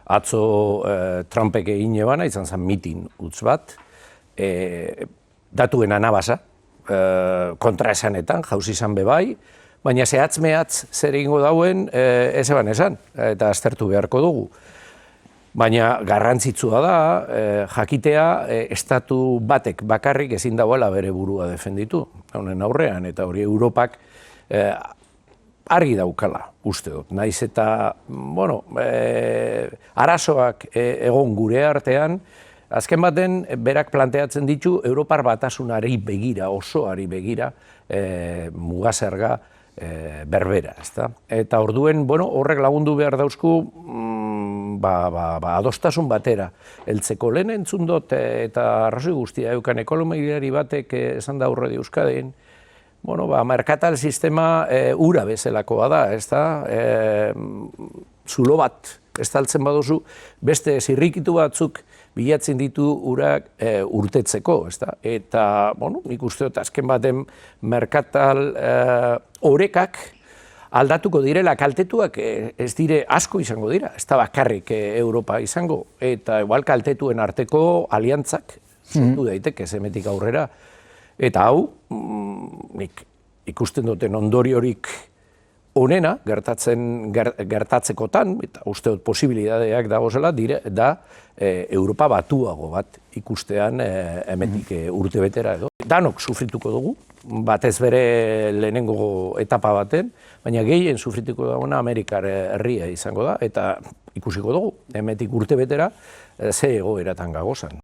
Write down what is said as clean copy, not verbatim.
Atzo Trumpek egin ebana, izan zen mitin utz bat, datuen anabasa, kontraesanetan, jauz izan bebai, baina zehatz-mehatz zer egingo dauen ez eban esan, eta aztertu beharko dugu. Baina garrantzitsua da, jakitea, estatu batek bakarrik ezin dagoela bere burua defenditu, honen aurrean, eta hori Europak argi daukala, uste dut. Naiz eta, arazoak egon gure artean, azken baten berak planteatzen ditu Europar Batasunari begira, osoari begira, mugazerga berbera, ezta? Eta orduen, horrek lagundu behar dauzku, adostasun batera heltzeko. Lehen entzun dut eta arrazoi guztia eukan ekonomiari batek esan da Aurredi Euskadin, merkatal sistema ura bezalakoa da, ezta? Zulo bat estaltzen baduzu, beste zirrikitu batzuk bilatzen ditu urak urtetzeko, ezta? Eta, nik uste dut azken baten merkatal orekak aldatuko direla, kaltetuak ez dire asko izango dira, ez da bakarrik Europa izango, eta igual kaltetuen arteko aliantzak sortu daiteke zemetik aurrera. Eta hau, nik ikusten duten ondoriorik onena gertatzekotan, eta uste dut posibilidadeak dagozela, da Europa batuago bat ikustean hemetik urtebetera edo. Danok sufrituko dugu, batez bere lehenengo etapa baten, baina gehien sufrituko dagoena Amerikar herria izango da, eta ikusiko dugu, hemetik urtebetera ze egoeratan gagozan.